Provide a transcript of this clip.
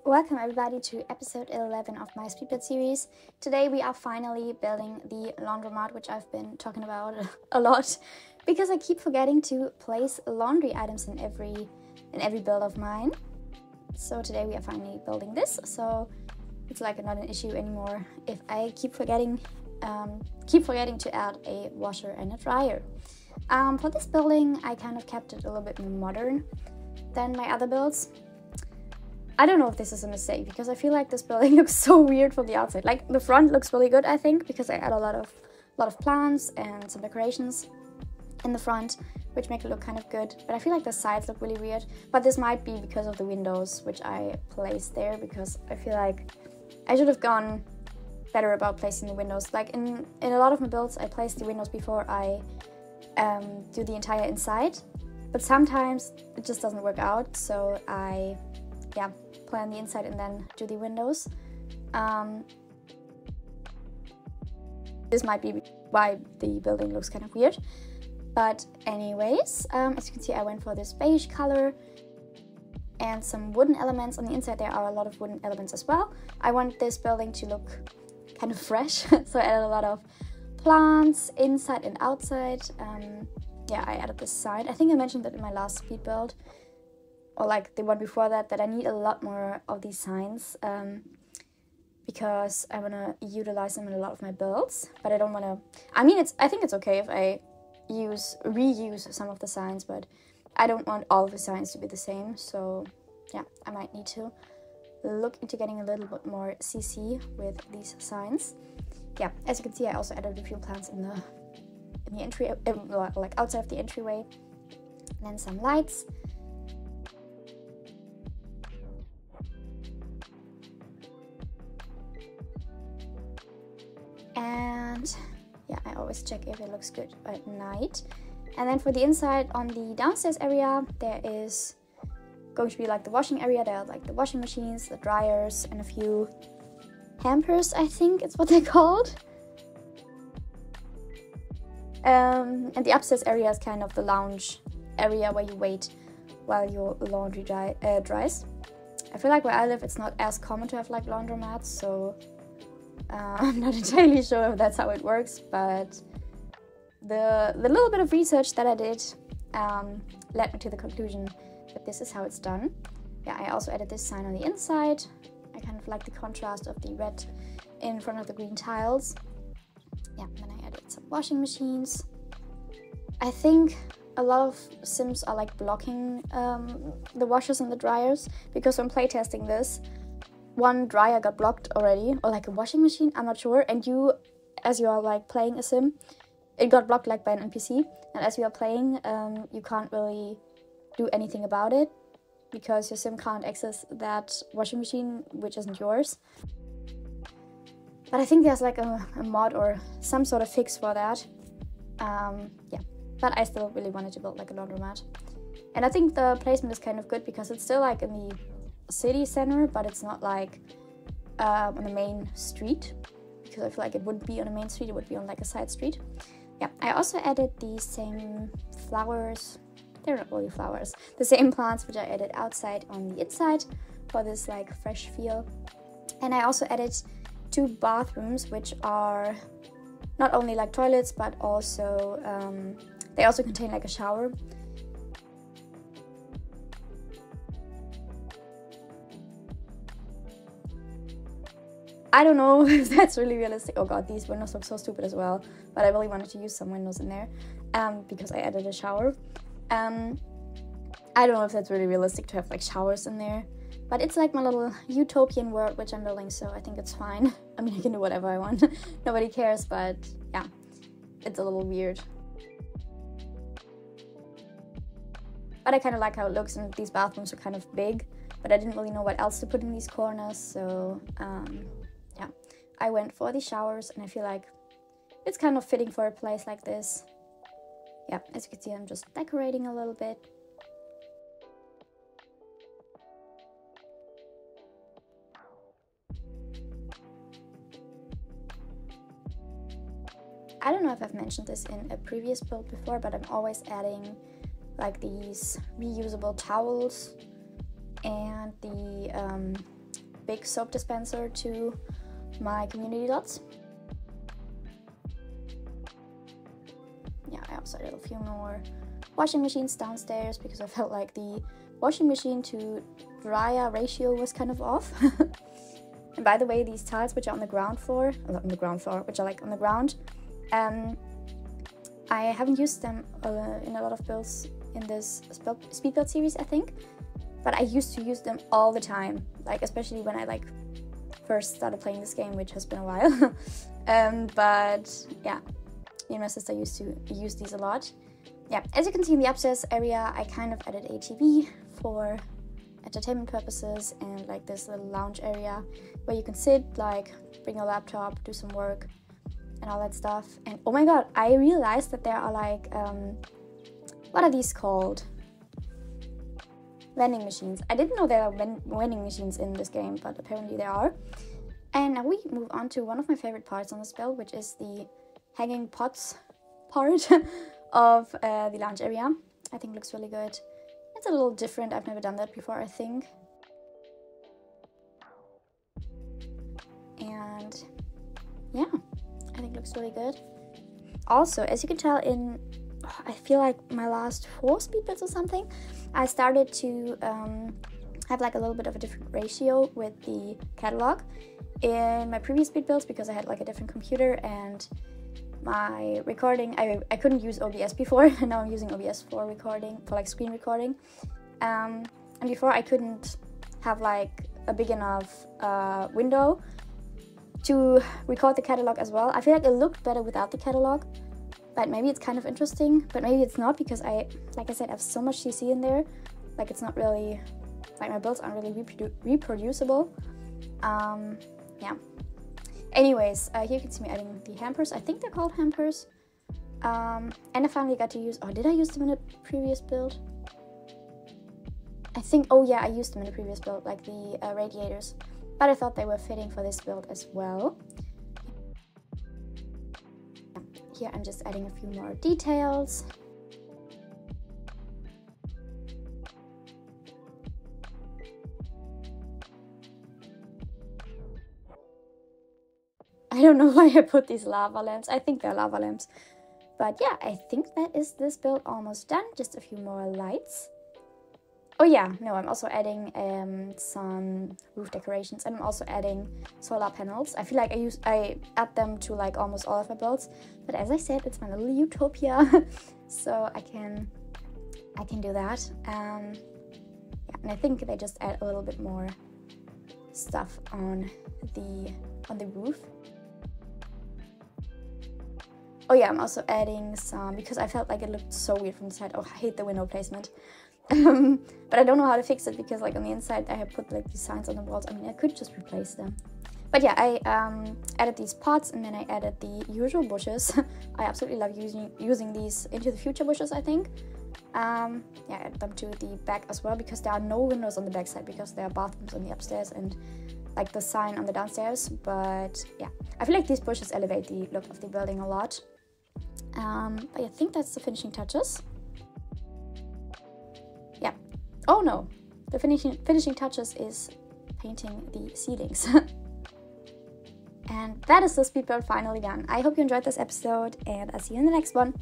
Welcome everybody to episode 11 of my speedbuild series. Today we are finally building the laundromat, which I've been talking about a lot because I keep forgetting to place laundry items in every build of mine. So today we are finally building this, so it's like not an issue anymore if I keep forgetting to add a washer and a dryer. For this building I kind of kept it a little bit more modern than my other builds. I don't know if this is a mistake because I feel like this building looks so weird from the outside. Like the front looks really good, I think, because I add a lot of plants and some decorations in the front, which make it look kind of good. But I feel like the sides look really weird. But this might be because of the windows, which I placed there, because I feel like I should have gone better about placing the windows. Like in a lot of my builds, I place the windows before I do the entire inside. But sometimes it just doesn't work out, so I plan the inside and then do the windows. This might be why the building looks kind of weird. But anyways, as you can see, I went for this beige color and some wooden elements. On the inside there are a lot of wooden elements as well. I want this building to look kind of fresh, so I added a lot of plants inside and outside. I added this side. I think I mentioned that in my last speed build, or like the one before that I need a lot more of these signs because I want to utilize them in a lot of my builds, but I don't want to. I think it's okay if I reuse some of the signs, but I don't want all of the signs to be the same. So yeah, I might need to look into getting a little bit more CC with these signs. Yeah, as you can see, I also added a few plants in the entry, like outside of the entryway, and then some lights. And yeah, I always check if it looks good at night. And then for the inside, on the downstairs area, there is going to be like the washing area. There are like the washing machines, the dryers, and a few hampers, I think it's what they're called. And the upstairs area is kind of the lounge area where you wait while your laundry dries. I feel like where I live, it's not as common to have like laundromats, so I'm not entirely sure if that's how it works, but the little bit of research that I did led me to the conclusion that this is how it's done. Yeah, I also added this sign on the inside. I kind of like the contrast of the red in front of the green tiles. Yeah, then I added some washing machines. I think a lot of sims are like blocking the washers and the dryers, because when playtesting this, one dryer got blocked already, or like a washing machine, I'm not sure, and as you are like playing a sim, it got blocked like by an NPC, and as you are playing, you can't really do anything about it because your sim can't access that washing machine, which isn't yours. But I think there's like a mod or some sort of fix for that. But I still really wanted to build like a laundromat, and I think the placement is kind of good because it's still like in the city center, but it's not like on the main street, because I feel like it wouldn't be on a main street, it would be on like a side street. Yeah, I also added the same flowers. They're not really flowers, the same plants which I added outside on the inside for this like fresh feel. And I also added 2 bathrooms, which are not only like toilets, but also they also contain like a shower. I don't know if that's really realistic. Oh god, these windows look so stupid as well. But I really wanted to use some windows in there because I added a shower. I don't know if that's really realistic to have like showers in there. But it's like my little utopian world which I'm building, so I think it's fine. I mean, I can do whatever I want. Nobody cares, but yeah, it's a little weird. But I kind of like how it looks, and these bathrooms are kind of big. But I didn't really know what else to put in these corners, so yeah, I went for the showers, and I feel like it's kind of fitting for a place like this. Yeah, as you can see, I'm just decorating a little bit. I don't know if I've mentioned this in a previous build before, but I'm always adding like these reusable towels and the big soap dispenser to my community dots. Yeah, I also added a few more washing machines downstairs because I felt like the washing machine to dryer ratio was kind of off. And by the way, these tiles which are on the ground floor, which are like on the ground, I haven't used them in a lot of builds in this speed build series, I think, but I used to use them all the time, like especially when I like first started playing this game, which has been a while. But yeah, me and my sister used to use these a lot. Yeah, as you can see in the upstairs area, I kind of added a TV for entertainment purposes and like this little lounge area where you can sit, like bring your laptop, do some work and all that stuff. And oh my god, I realized that there are like, what are these called? Vending machines. I didn't know there are vending machines in this game, but apparently there are. And now we move on to one of my favorite parts on this build, which is the hanging pots part of the lounge area. I think it looks really good. It's a little different. I've never done that before, I think. And yeah, I think it looks really good. Also, as you can tell in, I feel like my last 4 speed builds or something, I started to have like a little bit of a different ratio with the catalog. In my previous speed builds, because I had like a different computer and my recording, I couldn't use OBS before, and now I'm using OBS for recording, for like screen recording. And before I couldn't have like a big enough window to record the catalog as well. I feel like it looked better without the catalog, but maybe it's kind of interesting, but maybe it's not, because like I said, I have so much CC in there. Like it's not really, like my builds aren't really reproducible. Yeah. Anyways, here you can see me adding the hampers. I think they're called hampers. And I finally got to use, oh, did I use them in a previous build? I think, oh yeah, I used them in the previous build, like the radiators. But I thought they were fitting for this build as well. Here I'm just adding a few more details. I don't know why I put these lava lamps. I think they're lava lamps. But yeah, I think that is this build almost done. Just a few more lights. Oh yeah, no, I'm also adding some roof decorations, and I'm also adding solar panels. I feel like I add them to like almost all of my builds. But as I said, it's my little utopia. So I can do that. Yeah, and I think they just add a little bit more stuff on the roof. Oh yeah, I'm also adding some, because I felt like it looked so weird from the side. Oh, I hate the window placement. But I don't know how to fix it, because like on the inside I have put like these signs on the walls. I mean, I could just replace them. But yeah, I added these pots, and then I added the usual bushes. I absolutely love using these into the future bushes, I think. Yeah, I added them to the back as well, because there are no windows on the back side, because there are bathrooms on the upstairs and like the sign on the downstairs. But yeah, I feel like these bushes elevate the look of the building a lot. But I think that's the finishing touches. Yeah. Oh no, the finishing touches is painting the ceilings. And that is the speed build finally done. I hope you enjoyed this episode, and I'll see you in the next one.